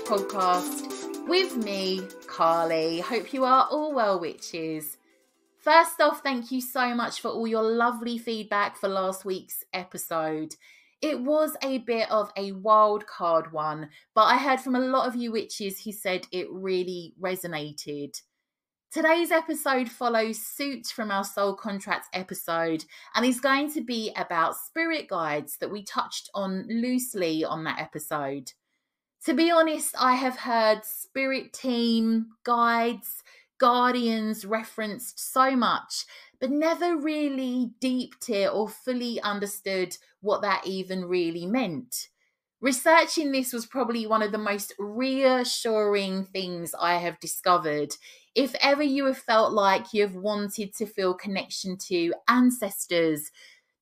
Podcast with me, Carly. Hope you are all well, witches. First off, thank you so much for all your lovely feedback for last week's episode. It was a bit of a wild card one, but I heard from a lot of you witches who said it really resonated. Today's episode follows suit from our Soul Contracts episode and is going to be about spirit guides that we touched on loosely on that episode. To be honest, I have heard spirit team, guides, guardians referenced so much, but never really deeped it or fully understood what that even really meant. Researching this was probably one of the most reassuring things I have discovered. If ever you have felt like you have wanted to feel connection to ancestors,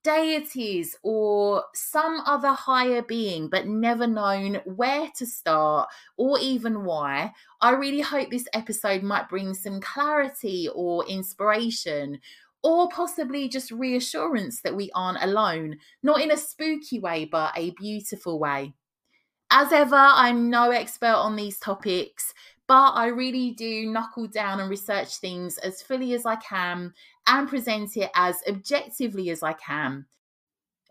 deities, or some other higher being, but never known where to start or even why, I really hope this episode might bring some clarity or inspiration, or possibly just reassurance that we aren't alone, not in a spooky way, but a beautiful way. As ever, I'm no expert on these topics, but I really do knuckle down and research things as fully as I can and present it as objectively as I can.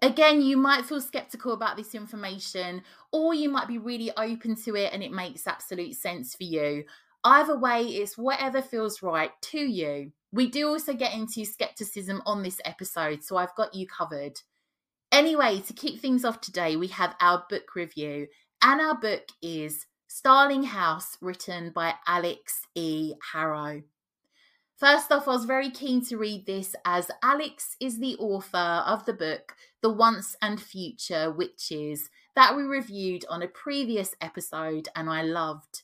Again, you might feel skeptical about this information, or you might be really open to it and it makes absolute sense for you. Either way, it's whatever feels right to you. We do also get into skepticism on this episode, so I've got you covered. Anyway, to kick things off today, we have our book review, and our book is Starling House, written by Alex E. Harrow. First off, I was very keen to read this as Alex is the author of the book The Once and Future Witches that we reviewed on a previous episode and I loved.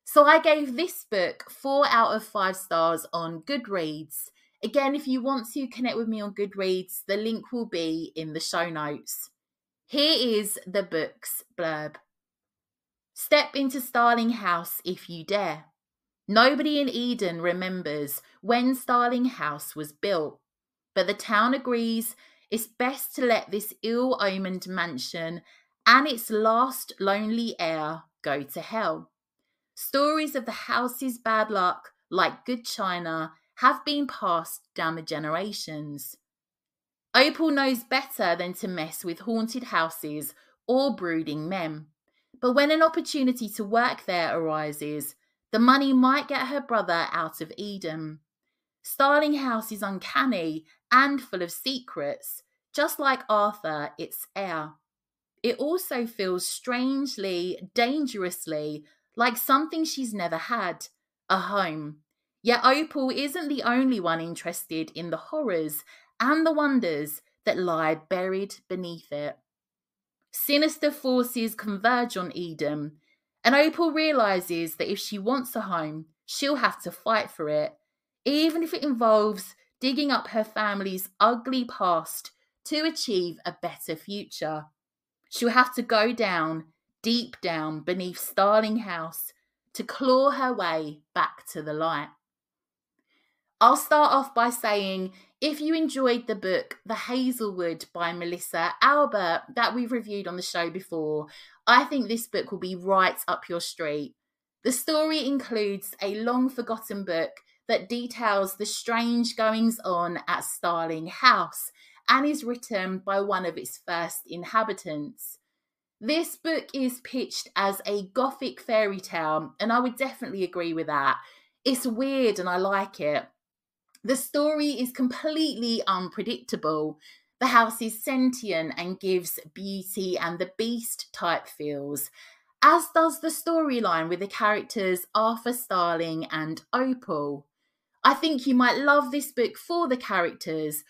So I gave this book 4 out of 5 stars on Goodreads. Again, if you want to connect with me on Goodreads, the link will be in the show notes. Here is the book's blurb. Step into Starling House if you dare. Nobody in Eden remembers when Starling House was built, but the town agrees it's best to let this ill-omened mansion and its last lonely heir go to hell. Stories of the house's bad luck, like good china, have been passed down the generations. Opal knows better than to mess with haunted houses or brooding men, but when an opportunity to work there arises, the money might get her brother out of Eden. Starling House is uncanny and full of secrets, just like Arthur, its heir. It also feels strangely, dangerously like something she's never had, a home. Yet Opal isn't the only one interested in the horrors and the wonders that lie buried beneath it. Sinister forces converge on Eden, and Opal realises that if she wants a home, she'll have to fight for it, even if it involves digging up her family's ugly past to achieve a better future. She'll have to go down, deep down beneath Starling House to claw her way back to the light. I'll start off by saying, if you enjoyed the book The Hazelwood by Melissa Albert that we've reviewed on the show before, I think this book will be right up your street. The story includes a long-forgotten book that details the strange goings-on at Starling House and is written by one of its first inhabitants. This book is pitched as a gothic fairy tale, and I would definitely agree with that. It's weird and I like it. The story is completely unpredictable. The house is sentient and gives Beauty and the Beast type feels, as does the storyline with the characters Arthur Starling and Opal. I think you might love this book for the characters.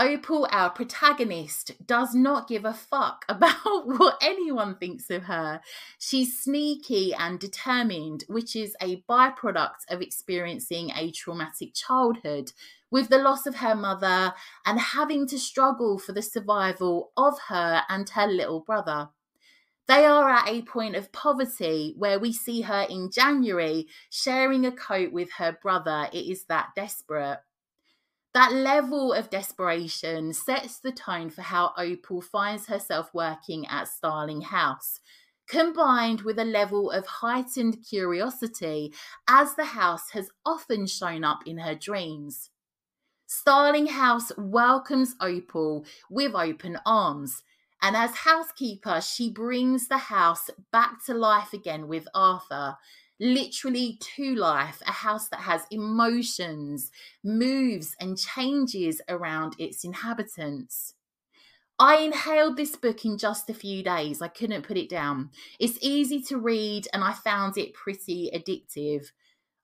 Opal, our protagonist, does not give a fuck about what anyone thinks of her. She's sneaky and determined, which is a byproduct of experiencing a traumatic childhood with the loss of her mother and having to struggle for the survival of her and her little brother. They are at a point of poverty where we see her in January sharing a coat with her brother. It is that desperate. That level of desperation sets the tone for how Opal finds herself working at Starling House, combined with a level of heightened curiosity as the house has often shown up in her dreams. Starling House welcomes Opal with open arms, and as housekeeper, she brings the house back to life again with Arthur. Literally to life, a house that has emotions, moves and changes around its inhabitants. I inhaled this book in just a few days. I couldn't put it down. It's easy to read and I found it pretty addictive.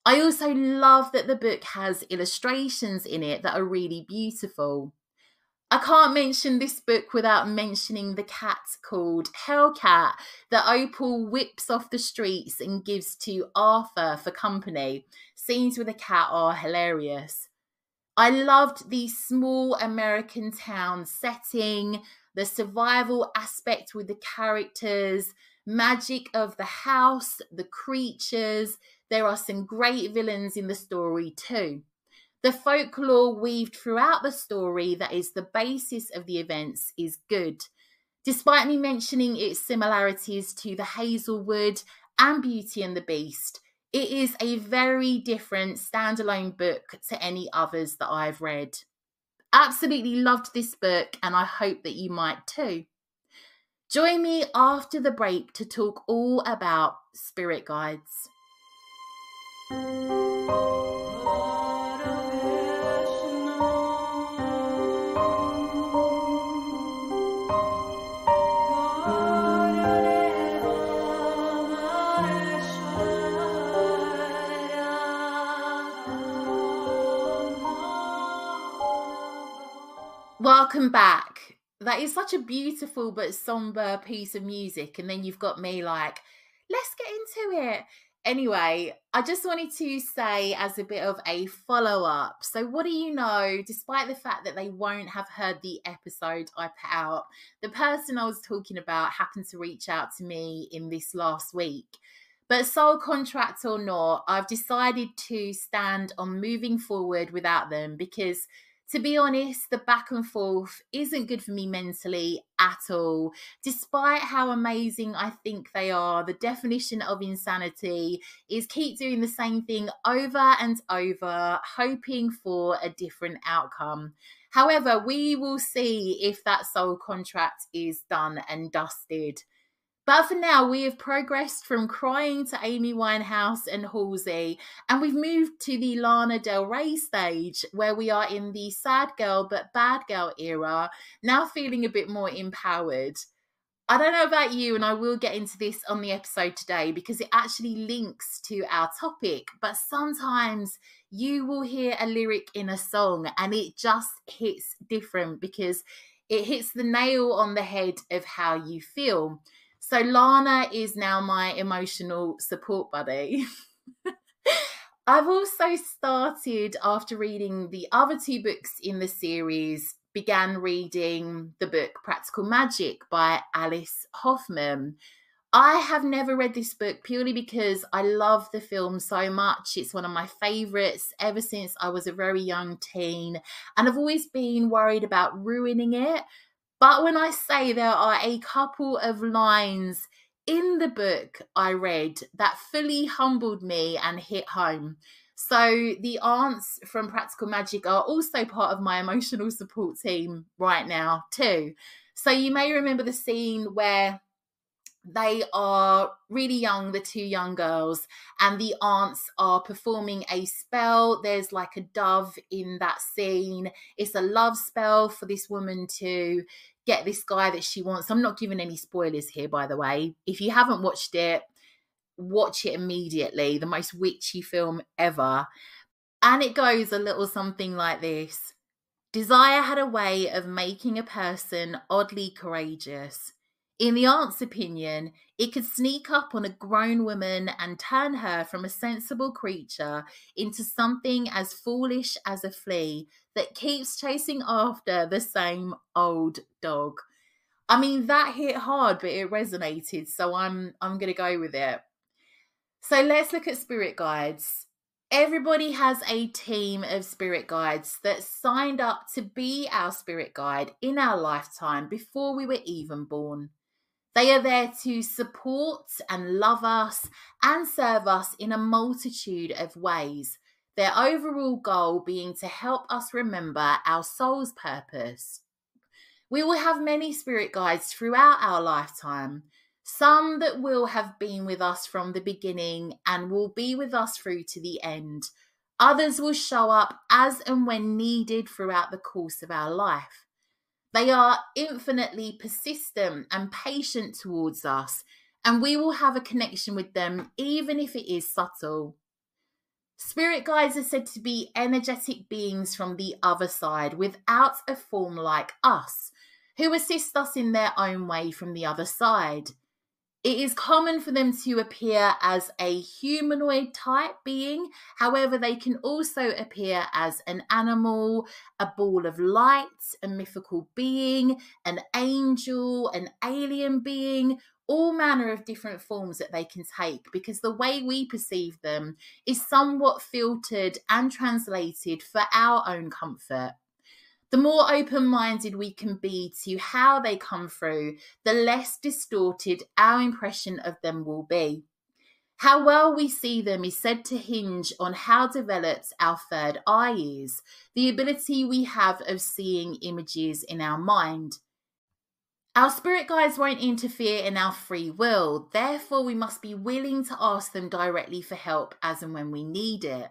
I also love that the book has illustrations in it that are really beautiful. I can't mention this book without mentioning the cat called Hellcat that Opal whips off the streets and gives to Arthur for company. Scenes with the cat are hilarious. I loved the small American town setting, the survival aspect with the characters, magic of the house, the creatures. There are some great villains in the story too. The folklore weaved throughout the story that is the basis of the events is good. Despite me mentioning its similarities to the Hazelwood and Beauty and the Beast, it is a very different standalone book to any others that I've read. Absolutely loved this book and I hope that you might too. Join me after the break to talk all about spirit guides. Welcome back. That is such a beautiful but somber piece of music. And then you've got me like, let's get into it. Anyway, I just wanted to say as a bit of a follow-up. So what do you know, despite the fact that they won't have heard the episode I put out, the person I was talking about happened to reach out to me in this last week. But soul contract or not, I've decided to stand on moving forward without them because, to be honest, the back and forth isn't good for me mentally at all. Despite how amazing I think they are, the definition of insanity is keep doing the same thing over and over, hoping for a different outcome. However, we will see if that soul contract is done and dusted. But for now, we have progressed from crying to Amy Winehouse and Halsey, and we've moved to the Lana Del Rey stage, where we are in the sad girl but bad girl era, now feeling a bit more empowered. I don't know about you, and I will get into this on the episode today because it actually links to our topic, but sometimes you will hear a lyric in a song and it just hits different because it hits the nail on the head of how you feel. So Lana is now my emotional support buddy. I've also started, after reading the other two books in the series, began reading the book Practical Magic by Alice Hoffman. I have never read this book purely because I love the film so much. It's one of my favourites ever since I was a very young teen, and I've always been worried about ruining it. But when I say there are a couple of lines in the book I read that fully humbled me and hit home. So the aunts from Practical Magic are also part of my emotional support team right now too. So you may remember the scene where they are really young, the two young girls, and the aunts are performing a spell. There's like a dove in that scene. It's a love spell for this woman to get this guy that she wants. I'm not giving any spoilers here, by the way. If you haven't watched it, watch it immediately. The most witchy film ever. And it goes a little something like this. Desire had a way of making a person oddly courageous. In the aunt's opinion, it could sneak up on a grown woman and turn her from a sensible creature into something as foolish as a flea that keeps chasing after the same old dog. I mean, that hit hard, but it resonated, so I'm going to go with it. So let's look at spirit guides. Everybody has a team of spirit guides that signed up to be our spirit guide in our lifetime before we were even born. They are there to support and love us and serve us in a multitude of ways, their overall goal being to help us remember our soul's purpose. We will have many spirit guides throughout our lifetime, some that will have been with us from the beginning and will be with us through to the end. Others will show up as and when needed throughout the course of our life. They are infinitely persistent and patient towards us, and we will have a connection with them even if it is subtle. Spirit guides are said to be energetic beings from the other side without a form like us, who assist us in their own way from the other side. It is common for them to appear as a humanoid type being. However, they can also appear as an animal, a ball of light, a mythical being, an angel, an alien being, all manner of different forms that they can take, because the way we perceive them is somewhat filtered and translated for our own comfort. The more open-minded we can be to how they come through, the less distorted our impression of them will be. How well we see them is said to hinge on how developed our third eye is, the ability we have of seeing images in our mind. Our spirit guides won't interfere in our free will, therefore we must be willing to ask them directly for help as and when we need it.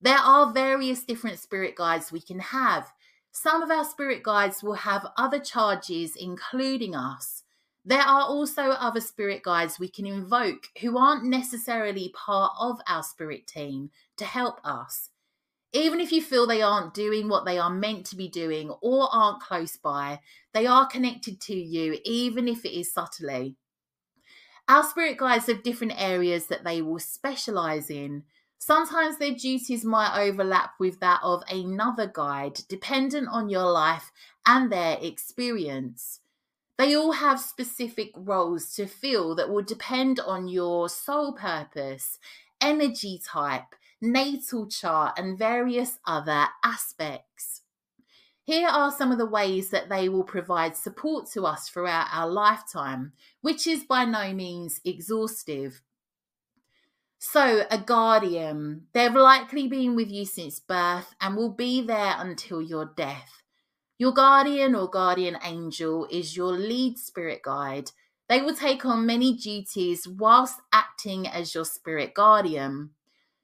There are various different spirit guides we can have. Some of our spirit guides will have other charges, including us. There are also other spirit guides we can invoke who aren't necessarily part of our spirit team to help us. Even if you feel they aren't doing what they are meant to be doing or aren't close by, they are connected to you, even if it is subtly. Our spirit guides have different areas that they will specialize in. Sometimes their duties might overlap with that of another guide, dependent on your life and their experience. They all have specific roles to fill that will depend on your soul purpose, energy type, natal chart, and various other aspects. Here are some of the ways that they will provide support to us throughout our lifetime, which is by no means exhaustive. So, a guardian. They've likely been with you since birth and will be there until your death. Your guardian or guardian angel is your lead spirit guide. They will take on many duties whilst acting as your spirit guardian.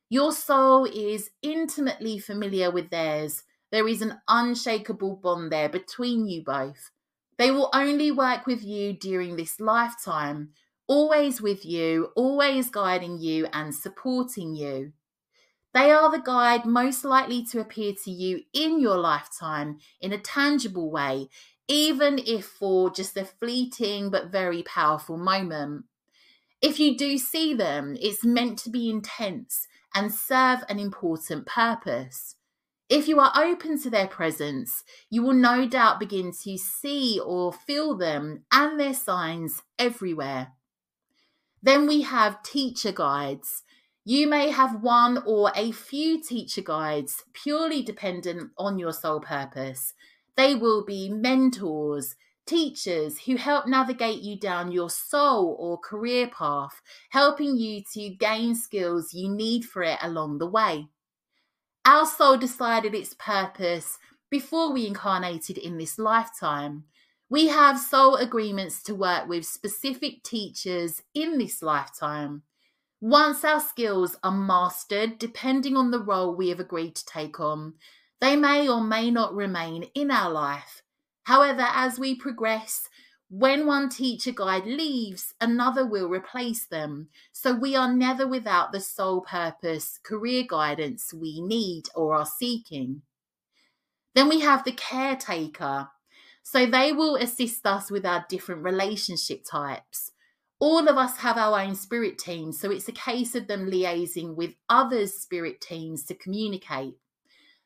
Your soul is intimately familiar with theirs. There is an unshakable bond there between you both. They will only work with you during this lifetime, always with you, always guiding you and supporting you. They are the guide most likely to appear to you in your lifetime in a tangible way, even if for just a fleeting but very powerful moment. If you do see them, it's meant to be intense and serve an important purpose. If you are open to their presence, you will no doubt begin to see or feel them and their signs everywhere. Then we have teacher guides. You may have one or a few teacher guides, purely dependent on your soul purpose. They will be mentors, teachers who help navigate you down your soul or career path, helping you to gain skills you need for it along the way. Our soul decided its purpose before we incarnated in this lifetime. We have soul agreements to work with specific teachers in this lifetime. Once our skills are mastered, depending on the role we have agreed to take on, they may or may not remain in our life. However, as we progress, when one teacher guide leaves, another will replace them. So we are never without the soul purpose, career guidance we need or are seeking. Then we have the caretaker. So they will assist us with our different relationship types. All of us have our own spirit teams, so it's a case of them liaising with others' spirit teams to communicate.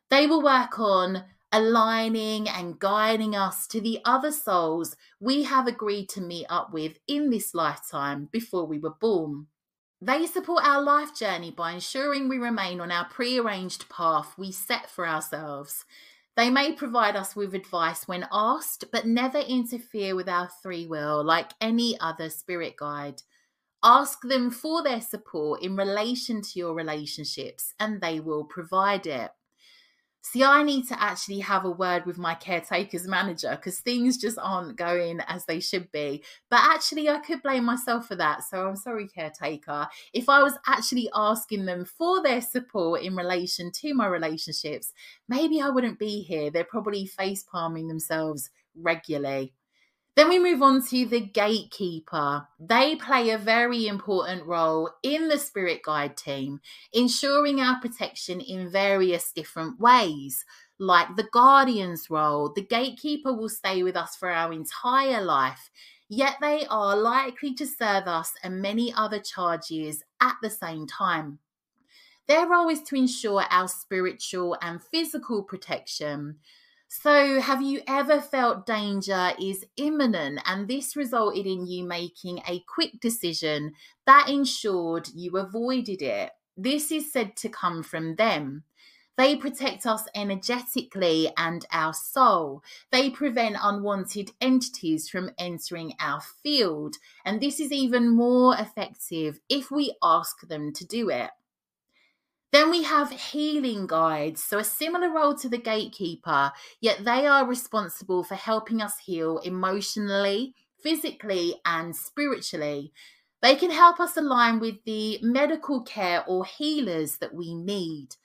They will work on aligning and guiding us to the other souls we have agreed to meet up with in this lifetime before we were born. They support our life journey by ensuring we remain on our prearranged path we set for ourselves. They may provide us with advice when asked, but never interfere with our free will like any other spirit guide. Ask them for their support in relation to your relationships, and they will provide it. See, I need to actually have a word with my caretaker's manager because things just aren't going as they should be. But actually, I could blame myself for that. So I'm sorry, caretaker. If I was actually asking them for their support in relation to my relationships, maybe I wouldn't be here. They're probably face palming themselves regularly. Then we move on to the gatekeeper. They play a very important role in the spirit guide team, ensuring our protection in various different ways. Like the guardian's role, the gatekeeper will stay with us for our entire life, yet they are likely to serve us and many other charges at the same time. Their role is to ensure our spiritual and physical protection. So, have you ever felt danger is imminent and this resulted in you making a quick decision that ensured you avoided it? This is said to come from them. They protect us energetically and our soul. They prevent unwanted entities from entering our field. And this is even more effective if we ask them to do it. Then we have healing guides, so a similar role to the gatekeeper, yet they are responsible for helping us heal emotionally, physically, and spiritually. They can help us align with the medical care or healers that we need.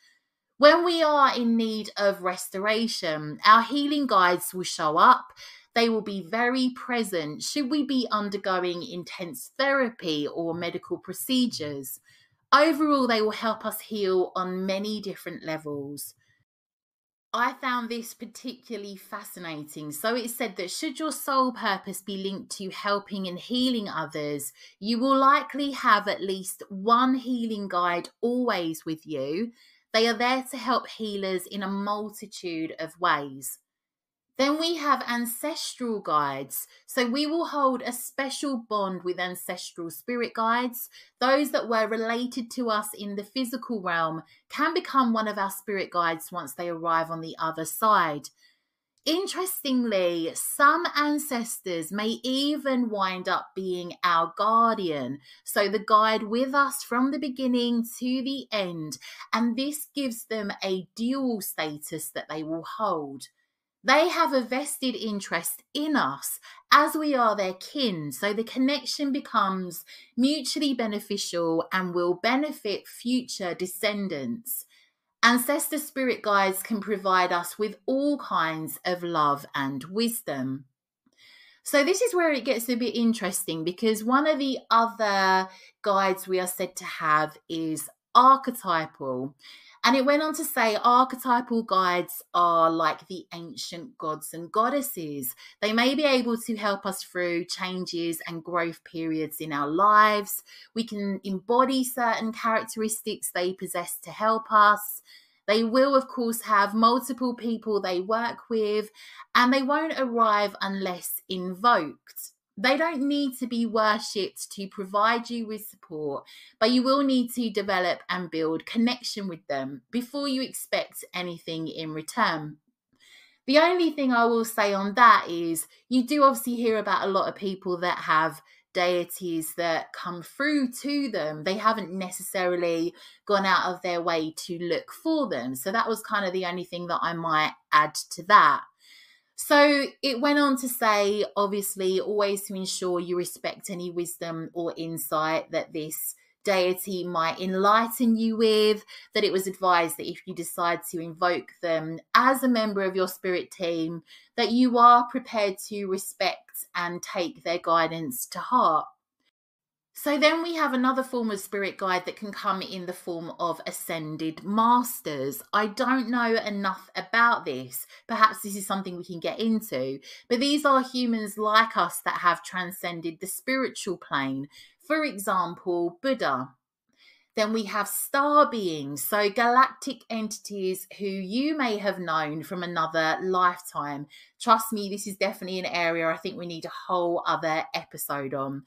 When we are in need of restoration, our healing guides will show up. They will be very present should we be undergoing intense therapy or medical procedures. Overall, they will help us heal on many different levels. I found this particularly fascinating. So it said that should your soul purpose be linked to helping and healing others, you will likely have at least one healing guide always with you. They are there to help healers in a multitude of ways. Then we have ancestral guides. So we will hold a special bond with ancestral spirit guides. Those that were related to us in the physical realm can become one of our spirit guides once they arrive on the other side. Interestingly, some ancestors may even wind up being our guardian, so the guide with us from the beginning to the end, and this gives them a dual status that they will hold. They have a vested interest in us as we are their kin, so the connection becomes mutually beneficial and will benefit future descendants. Ancestor spirit guides can provide us with all kinds of love and wisdom. So this is where it gets a bit interesting because one of the other guides we are said to have is archetypal. And it went on to say archetypal guides are like the ancient gods and goddesses. They may be able to help us through changes and growth periods in our lives. We can embody certain characteristics they possess to help us. They will, of course, have multiple people they work with, and they won't arrive unless invoked. They don't need to be worshipped to provide you with support, but you will need to develop and build connection with them before you expect anything in return. The only thing I will say on that is you do obviously hear about a lot of people that have deities that come through to them. They haven't necessarily gone out of their way to look for them. So that was kind of the only thing that I might add to that. So it went on to say, obviously, always to ensure you respect any wisdom or insight that this deity might enlighten you with, that it was advised that if you decide to invoke them as a member of your spirit team, that you are prepared to respect and take their guidance to heart. So then we have another form of spirit guide that can come in the form of ascended masters. I don't know enough about this. Perhaps this is something we can get into. But these are humans like us that have transcended the spiritual plane. For example, Buddha. Then we have star beings, so galactic entities who you may have known from another lifetime. Trust me, this is definitely an area I think we need a whole other episode on.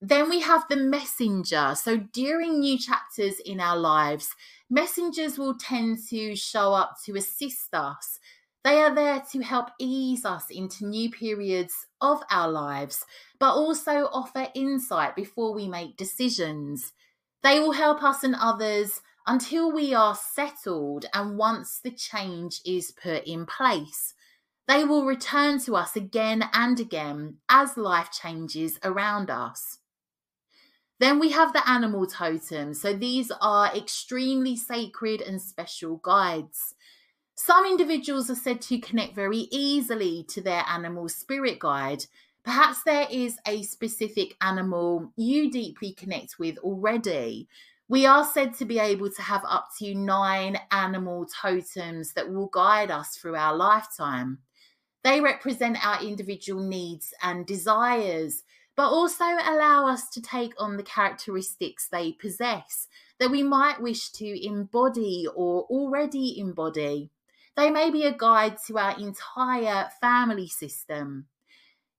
Then we have the messenger. So during new chapters in our lives, messengers will tend to show up to assist us. They are there to help ease us into new periods of our lives, but also offer insight before we make decisions. They will help us and others until we are settled and once the change is put in place. They will return to us again and again as life changes around us. Then we have the animal totems. So these are extremely sacred and special guides. Some individuals are said to connect very easily to their animal spirit guide. Perhaps there is a specific animal you deeply connect with already. We are said to be able to have up to 9 animal totems that will guide us through our lifetime. They represent our individual needs and desires, but also allow us to take on the characteristics they possess that we might wish to embody or already embody. They may be a guide to our entire family system.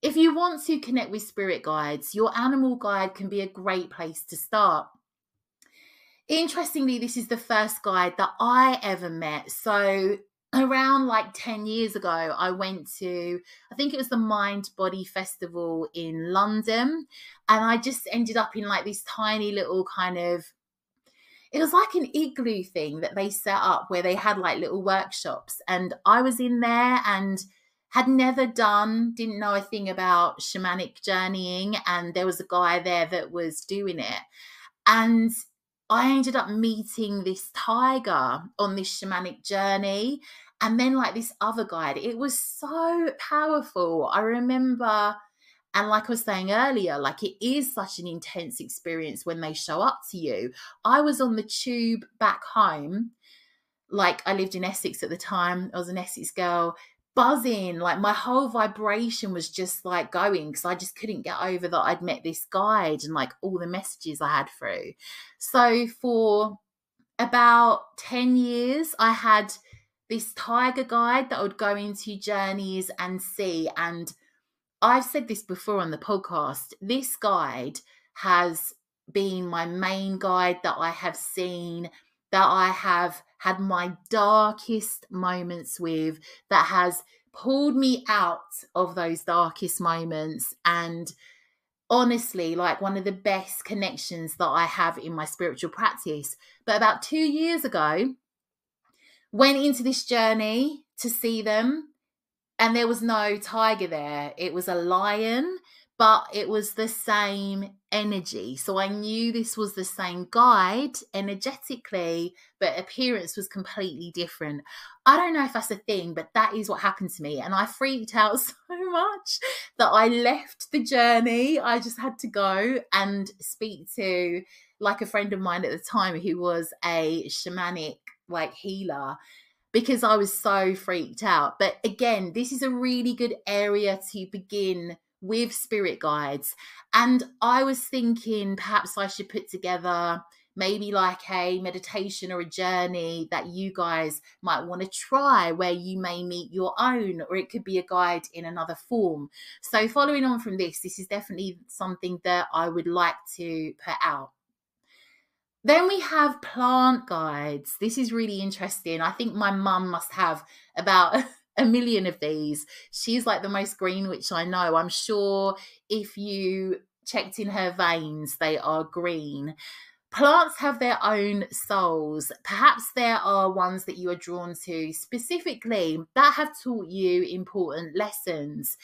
If you want to connect with spirit guides, your animal guide can be a great place to start. Interestingly, this is the first guide that I ever met. So around like 10 years ago, I went to, I think it was the Mind Body Festival in London. And I just ended up in like this tiny little kind of, it was like an igloo thing that they set up where they had like little workshops. And I was in there and had never didn't know a thing about shamanic journeying. And there was a guy there that was doing it. And I ended up meeting this tiger on this shamanic journey and then like this other guide. It was so powerful. I remember, and like I was saying earlier, like it is such an intense experience when they show up to you. I was on the tube back home. Like I lived in Essex at the time. I was an Essex girl, buzzing. Like my whole vibration was just like going because I just couldn't get over that I'd met this guide and like all the messages I had through. So for about 10 years, I had this tiger guide that I would go into journeys and see. And I've said this before on the podcast, this guide has been my main guide that I have seen, that I have had my darkest moments with, that has pulled me out of those darkest moments. And honestly, like one of the best connections that I have in my spiritual practice. But about 2 years ago, went into this journey to see them. And there was no tiger there. It was a lion, but it was the same energy. So I knew this was the same guide energetically, but appearance was completely different. I don't know if that's a thing, but that is what happened to me. And I freaked out so much that I left the journey. I just had to go and speak to like a friend of mine at the time who was a shamanic like healer, because I was so freaked out. But again, this is a really good area to begin with spirit guides. And I was thinking perhaps I should put together maybe like a meditation or a journey that you guys might want to try where you may meet your own, or it could be a guide in another form. So following on from this is definitely something that I would like to put out. Then we have plant guides. This is really interesting. I think my mum must have about a million of these. She's like the most green witch I know. I'm sure if you checked in her veins, they are green. Plants have their own souls. Perhaps there are ones that you are drawn to specifically that have taught you important lessons.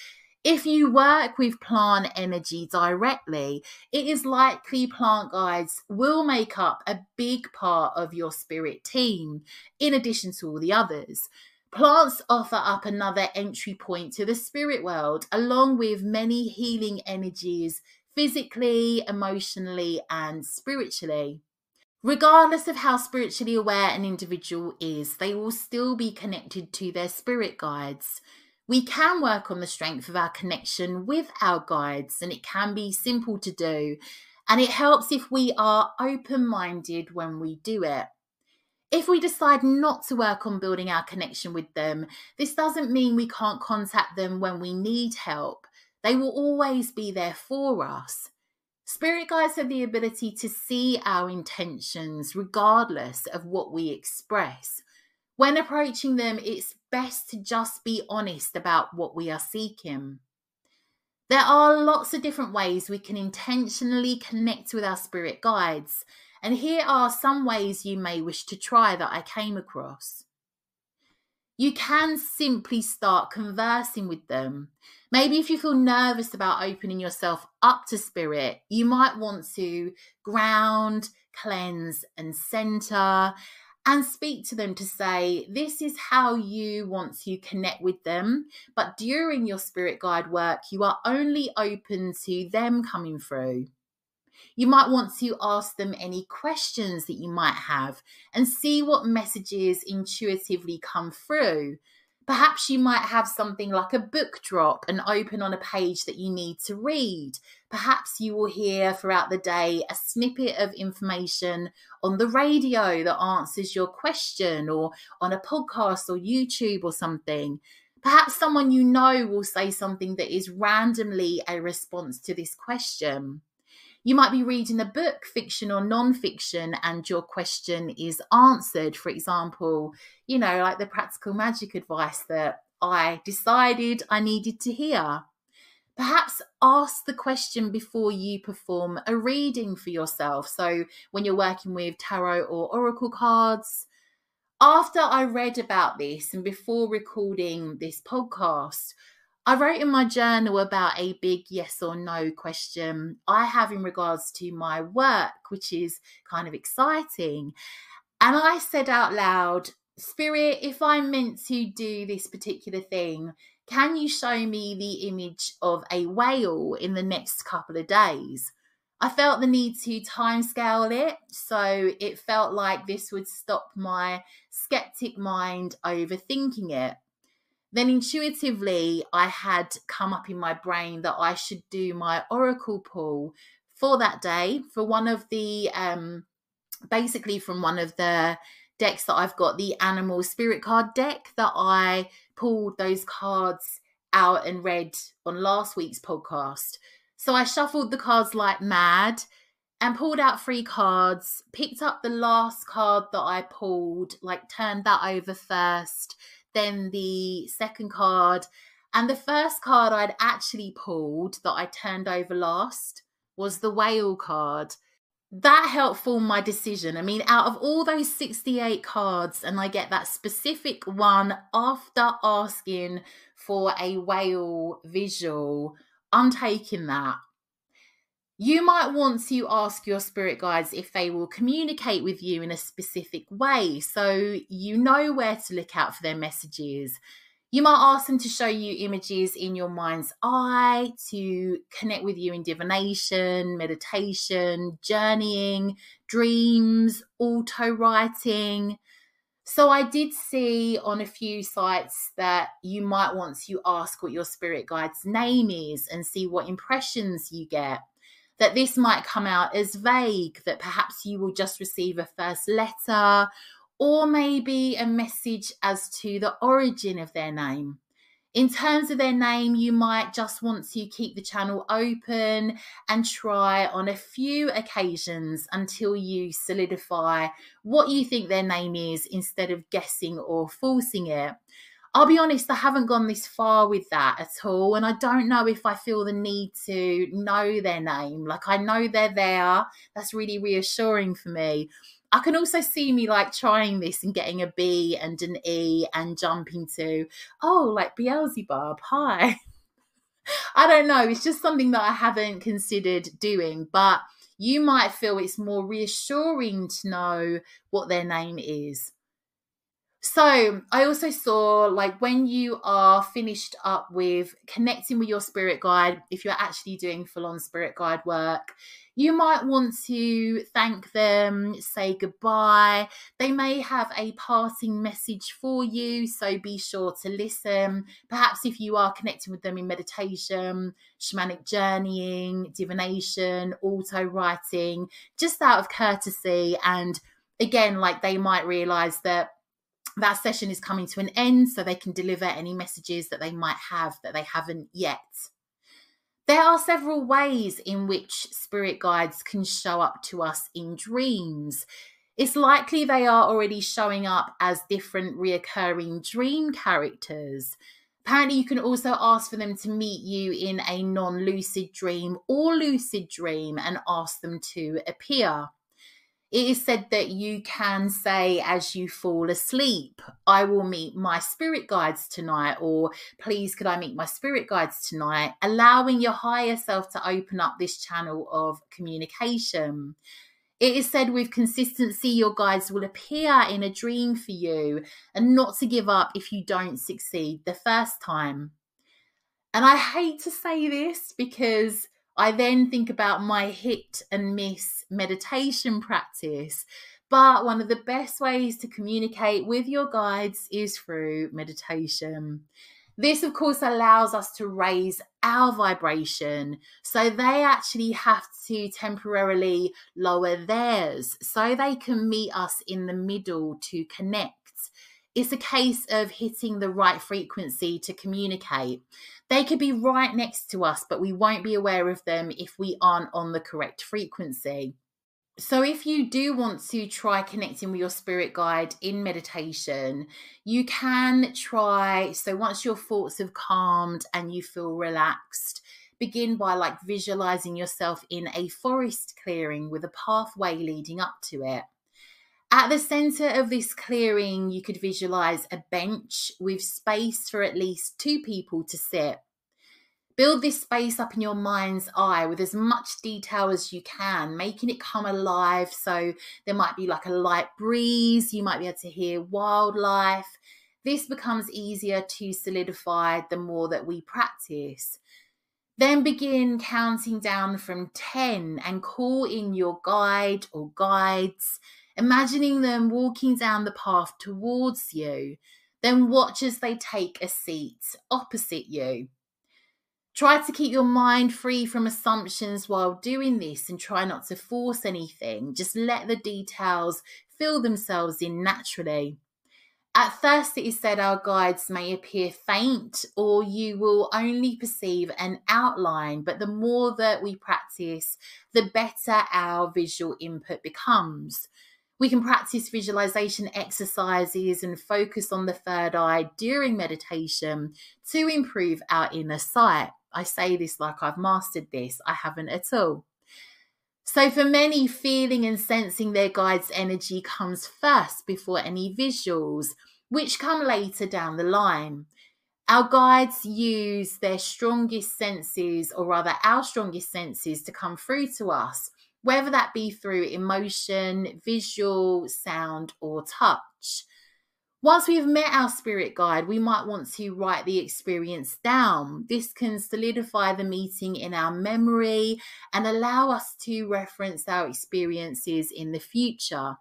If you work with plant energy directly, it is likely plant guides will make up a big part of your spirit team, in addition to all the others. Plants offer up another entry point to the spirit world, along with many healing energies physically, emotionally, and spiritually. Regardless of how spiritually aware an individual is, they will still be connected to their spirit guides. We can work on the strength of our connection with our guides, and it can be simple to do. And it helps if we are open-minded when we do it. If we decide not to work on building our connection with them, this doesn't mean we can't contact them when we need help. They will always be there for us. Spirit guides have the ability to see our intentions regardless of what we express. When approaching them, it's best to just be honest about what we are seeking. There are lots of different ways we can intentionally connect with our spirit guides, and here are some ways you may wish to try that I came across. You can simply start conversing with them. Maybe if you feel nervous about opening yourself up to spirit, you might want to ground, cleanse, and center, and speak to them to say, this is how you want to connect with them. But during your spirit guide work, you are only open to them coming through. You might want to ask them any questions that you might have and see what messages intuitively come through. Perhaps you might have something like a book drop and open on a page that you need to read. Perhaps you will hear throughout the day a snippet of information on the radio that answers your question, or on a podcast or YouTube or something. Perhaps someone you know will say something that is randomly a response to this question. You might be reading a book, fiction or non-fiction, and your question is answered. For example, like the practical magic advice that I decided I needed to hear. Perhaps ask the question before you perform a reading for yourself. So when you're working with tarot or oracle cards. After I read about this and before recording this podcast, I wrote in my journal about a big yes or no question I have in regards to my work, which is kind of exciting. And I said out loud, Spirit, if I'm meant to do this particular thing, can you show me the image of a whale in the next couple of days? I felt the need to timescale it, so it felt like this would stop my skeptic mind overthinking it. Then intuitively, I had come up in my brain that I should do my oracle pull for that day for one of the, basically from one of the decks that I've got, the animal spirit card deck that I pulled those cards out and read on last week's podcast. So I shuffled the cards like mad and pulled out 3 cards, picked up the last card that I pulled, turned that over first, then the second card, and the first card I'd actually pulled that I turned over last was the whale card. That helped form my decision. I mean, out of all those 68 cards, and I get that specific one after asking for a whale visual, I'm taking that. You might want to ask your spirit guides if they will communicate with you in a specific way, so you know where to look out for their messages. You might ask them to show you images in your mind's eye, to connect with you in divination, meditation, journeying, dreams, auto-writing. So I did see on a few sites that you might want to ask what your spirit guide's name is and see what impressions you get. That this might come out as vague, that perhaps you will just receive a first letter, or maybe a message as to the origin of their name. In terms of their name, you might just want to keep the channel open and try on a few occasions until you solidify what you think their name is instead of guessing or forcing it. I'll be honest, I haven't gone this far with that at all, and I don't know if I feel the need to know their name. I know they're there. That's really reassuring for me. I can also see me trying this and getting a B and an E and jumping to, Beelzebub, hi. I don't know. It's just something that I haven't considered doing, but you might feel it's more reassuring to know what their name is. So I also saw, like, when you are finished up with connecting with your spirit guide, if you're actually doing full-on spirit guide work, you might want to thank them, say goodbye. They may have a parting message for you, so be sure to listen. Perhaps if you are connecting with them in meditation, shamanic journeying, divination, auto writing, just out of courtesy. And again, like, they might realize that session is coming to an end, so they can deliver any messages that they might have that they haven't yet. There are several ways in which spirit guides can show up to us in dreams. It's likely they are already showing up as different reoccurring dream characters. Apparently, you can also ask for them to meet you in a non-lucid dream or lucid dream and ask them to appear. It is said that you can say as you fall asleep, I will meet my spirit guides tonight, or please could I meet my spirit guides tonight, allowing your higher self to open up this channel of communication. It is said with consistency, your guides will appear in a dream for you, and not to give up if you don't succeed the first time. And I hate to say this because I then think about my hit and miss meditation practice. But one of the best ways to communicate with your guides is through meditation. This, of course, allows us to raise our vibration. So they actually have to temporarily lower theirs so they can meet us in the middle to connect. It's a case of hitting the right frequency to communicate. They could be right next to us, but we won't be aware of them if we aren't on the correct frequency. So if you do want to try connecting with your spirit guide in meditation, you can try, so once your thoughts have calmed and you feel relaxed, begin by like visualizing yourself in a forest clearing with a pathway leading up to it. At the center of this clearing, you could visualize a bench with space for at least 2 people to sit. Build this space up in your mind's eye with as much detail as you can, making it come alive. So there might be like a light breeze. You might be able to hear wildlife. This becomes easier to solidify the more that we practice. Then begin counting down from 10 and call in your guide or guides, imagining them walking down the path towards you. Then watch as they take a seat opposite you. Try to keep your mind free from assumptions while doing this and try not to force anything. Just let the details fill themselves in naturally. At first, it is said our guides may appear faint or you will only perceive an outline, but the more that we practice, the better our visual input becomes. We can practice visualization exercises and focus on the third eye during meditation to improve our inner sight. I say this like I've mastered this. I haven't at all. So for many, feeling and sensing their guide's energy comes first before any visuals, which come later down the line. Our guides use their strongest senses, or rather our strongest senses, to come through to us, whether that be through emotion, visual, sound, or touch. Once we've met our spirit guide, we might want to write the experience down. This can solidify the meeting in our memory and allow us to reference our experiences in the future.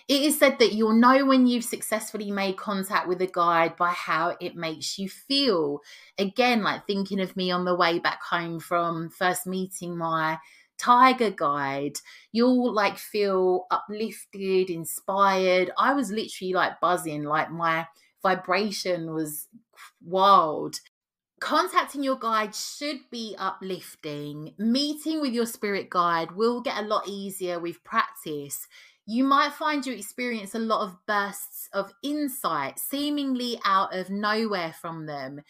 It is said that you'll know when you've successfully made contact with a guide by how it makes you feel. Again, like thinking of me on the way back home from first meeting my tiger guide, you'll like feel uplifted, inspired. I was literally like buzzing, like my vibration was wild. Contacting your guide should be uplifting. Meeting with your spirit guide will get a lot easier with practice. You might find you experience a lot of bursts of insight, seemingly out of nowhere from them.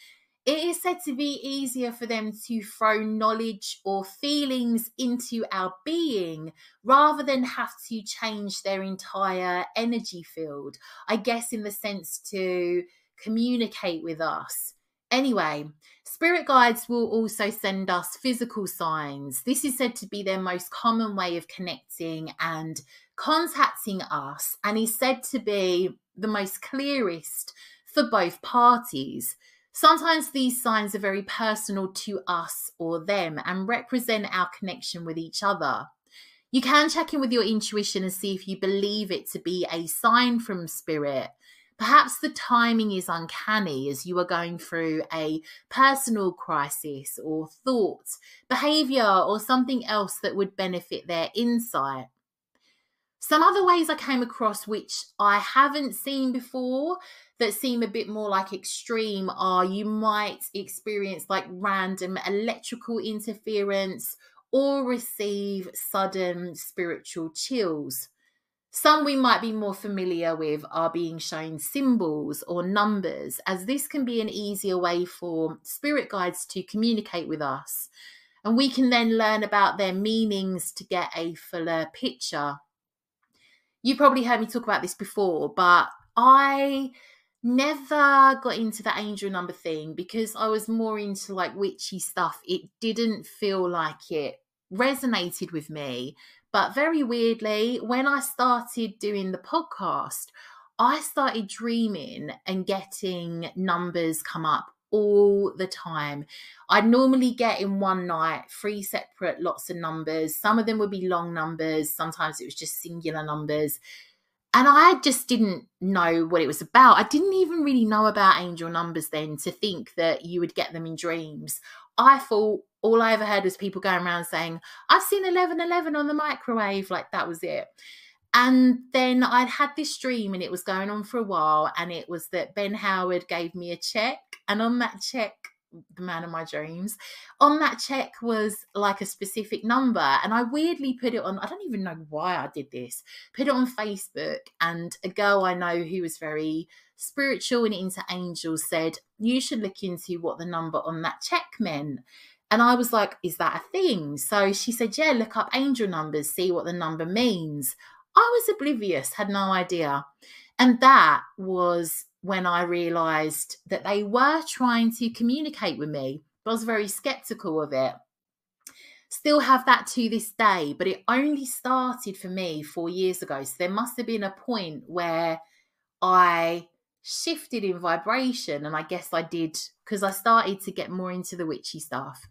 It is said to be easier for them to throw knowledge or feelings into our being rather than have to change their entire energy field, I guess in the sense to communicate with us. Anyway, spirit guides will also send us physical signs. This is said to be their most common way of connecting and contacting us, and is said to be the most clearest for both parties. Sometimes these signs are very personal to us or them and represent our connection with each other. You can check in with your intuition and see if you believe it to be a sign from spirit. Perhaps the timing is uncanny as you are going through a personal crisis or thought, behavior, or something else that would benefit their insight. Some other ways I came across which I haven't seen before that seem a bit more like extreme are you might experience like random electrical interference or receive sudden spiritual chills. Some we might be more familiar with are being shown symbols or numbers, as this can be an easier way for spirit guides to communicate with us. And we can then learn about their meanings to get a fuller picture. You probably heard me talk about this before, but I never got into the angel number thing because I was more into like witchy stuff. It didn't feel like it resonated with me. But very weirdly, when I started doing the podcast, I started dreaming and getting numbers come up all the time. I'd normally get in one night 3 separate lots of numbers. Some of them would be long numbers. Sometimes it was just singular numbers. And I just didn't know what it was about. I didn't even really know about angel numbers then to think that you would get them in dreams. I thought all I ever heard was people going around saying, I've seen 1111 on the microwave. Like that was it. And then I'd had this dream and it was going on for a while. And it was that Ben Howard gave me a check. And on that check, the man of my dreams, on that check was like a specific number. And I weirdly put it on, I don't even know why I did this, put it on Facebook. And a girl I know who was very spiritual and into angels said, you should look into what the number on that check meant. And I was like, is that a thing? So she said, yeah, look up angel numbers, see what the number means. I was oblivious, had no idea. And that was when I realised that they were trying to communicate with me. But I was very sceptical of it. Still have that to this day, but it only started for me 4 years ago. So there must have been a point where I shifted in vibration, and I guess I did because I started to get more into the witchy stuff.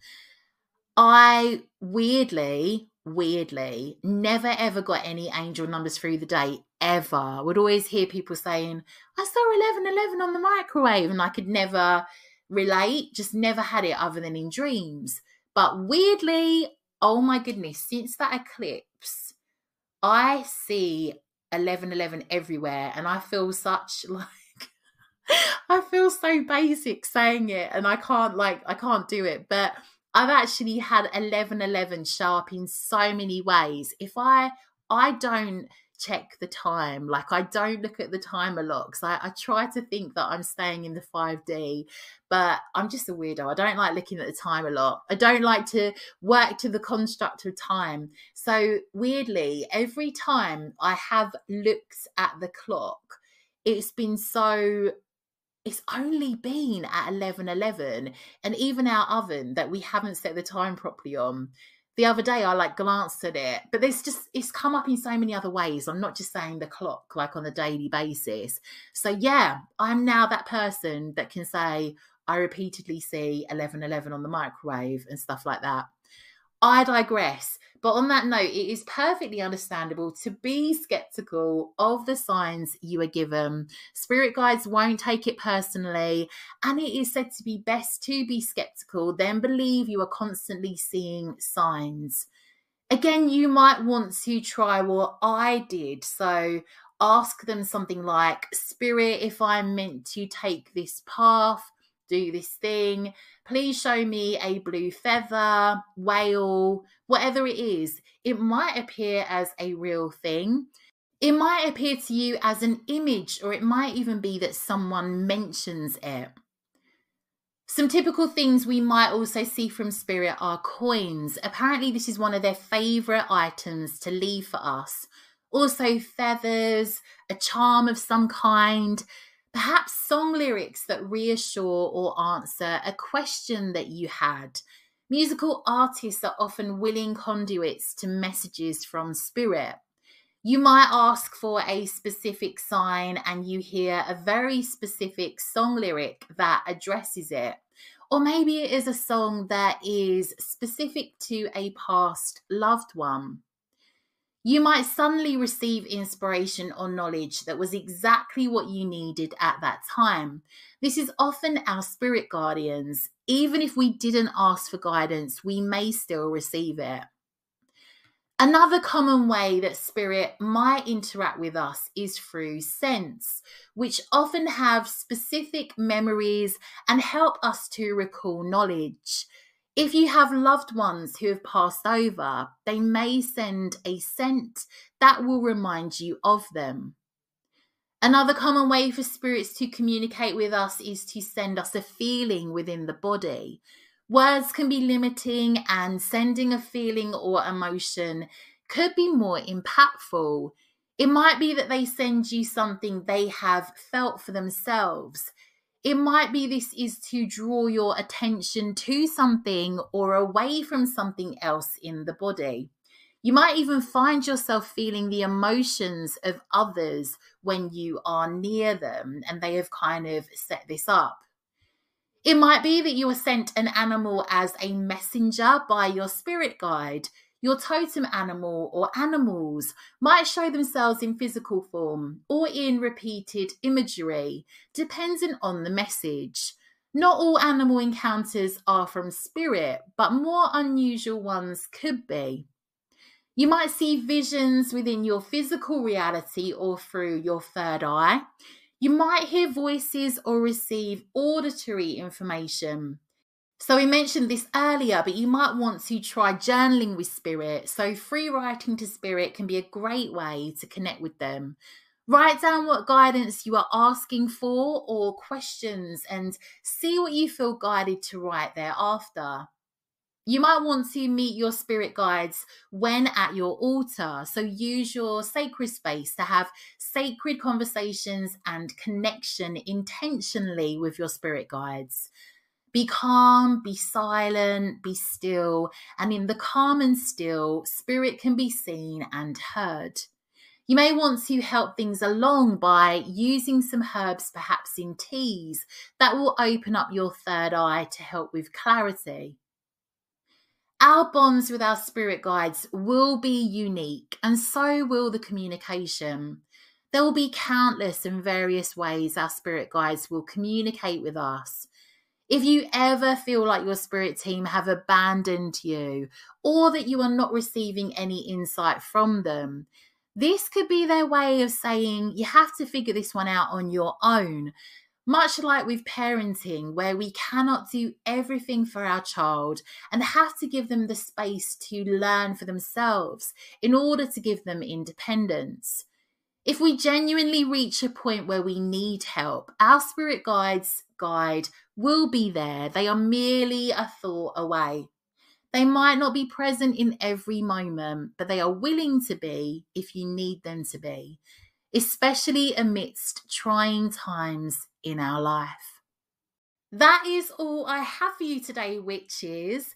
I weirdly never ever got any angel numbers through the day ever. I would always hear people saying, I saw 1111 on the microwave, and I could never relate, just never had it other than in dreams. But weirdly, oh my goodness, since that eclipse, I see 1111 everywhere, and I feel such like I feel so basic saying it, and I can't do it, but I've actually had 1111 show up in so many ways. If I don't check the time, like I don't look at the time a lot because I try to think that I'm staying in the 5D, but I'm just a weirdo. I don't like looking at the time a lot. I don't like to work to the construct of time. So weirdly, every time I have looked at the clock, it's only been at 11:11, and even our oven that we haven't set the time properly on. The other day I glanced at it, but it's come up in so many other ways. I'm not just saying the clock like on a daily basis. So yeah, I'm now that person that can say I repeatedly see 11:11 on the microwave and stuff like that. I digress. But on that note, it is perfectly understandable to be skeptical of the signs you are given. Spirit guides won't take it personally, and it is said to be best to be skeptical than believe you are constantly seeing signs. Again, you might want to try what I did. So ask them something like, Spirit, if I'm meant to take this path, do this thing, please show me a blue feather, whale, whatever it is. It might appear as a real thing. It might appear to you as an image, or it might even be that someone mentions it. Some typical things we might also see from spirit are coins. Apparently this is one of their favourite items to leave for us. Also feathers, a charm of some kind, perhaps song lyrics that reassure or answer a question that you had. Musical artists are often willing conduits to messages from spirit. You might ask for a specific sign and you hear a very specific song lyric that addresses it. Or maybe it is a song that is specific to a past loved one. You might suddenly receive inspiration or knowledge that was exactly what you needed at that time. This is often our spirit guardians. Even if we didn't ask for guidance, we may still receive it. Another common way that spirit might interact with us is through scents, which often have specific memories and help us to recall knowledge. If you have loved ones who have passed over, they may send a scent that will remind you of them. Another common way for spirits to communicate with us is to send us a feeling within the body. Words can be limiting, and sending a feeling or emotion could be more impactful. It might be that they send you something they have felt for themselves. It might be this is to draw your attention to something or away from something else in the body. You might even find yourself feeling the emotions of others when you are near them, and they have kind of set this up. It might be that you are sent an animal as a messenger by your spirit guide. Your totem animal or animals might show themselves in physical form or in repeated imagery, depending on the message. Not all animal encounters are from spirit, but more unusual ones could be. You might see visions within your physical reality or through your third eye. You might hear voices or receive auditory information. So we mentioned this earlier, but you might want to try journaling with spirit. So free writing to spirit can be a great way to connect with them. Write down what guidance you are asking for or questions and see what you feel guided to write thereafter. You might want to meet your spirit guides when at your altar. So use your sacred space to have sacred conversations and connection intentionally with your spirit guides. Be calm, be silent, be still, and in the calm and still, spirit can be seen and heard. You may want to help things along by using some herbs, perhaps in teas, that will open up your third eye to help with clarity. Our bonds with our spirit guides will be unique, and so will the communication. There will be countless and various ways our spirit guides will communicate with us. If you ever feel like your spirit team have abandoned you or that you are not receiving any insight from them, this could be their way of saying you have to figure this one out on your own. Much like with parenting, where we cannot do everything for our child and have to give them the space to learn for themselves in order to give them independence. If we genuinely reach a point where we need help, our spirit guide will be there. They are merely a thought away. They might not be present in every moment, but they are willing to be if you need them to be, especially amidst trying times in our life. That is all I have for you today, witches.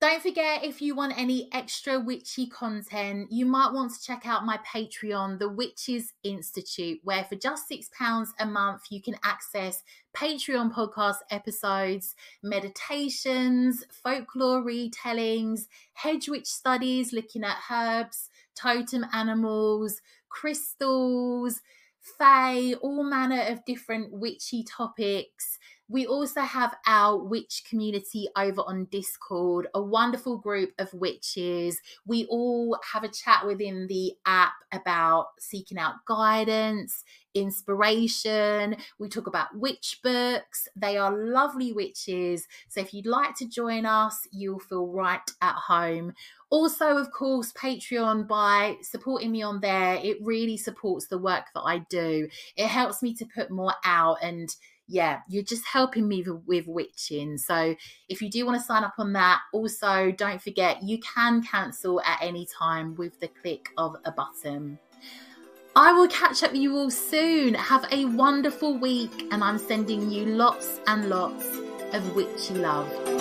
Don't forget, if you want any extra witchy content, you might want to check out my Patreon, The Witches Institute, where for just £6 a month, you can access Patreon podcast episodes, meditations, folklore retellings, hedge witch studies looking at herbs, totem animals, crystals, fae, all manner of different witchy topics. We also have our witch community over on Discord, a wonderful group of witches. We all have a chat within the app about seeking out guidance, inspiration. We talk about witch books. They are lovely witches. So if you'd like to join us, you'll feel right at home. Also, of course, Patreon, by supporting me on there, it really supports the work that I do. It helps me to put more out, and yeah, you're just helping me with witching. So if you do want to sign up on that, also don't forget you can cancel at any time with the click of a button. I will catch up with you all soon. Have a wonderful week, and I'm sending you lots and lots of witchy love.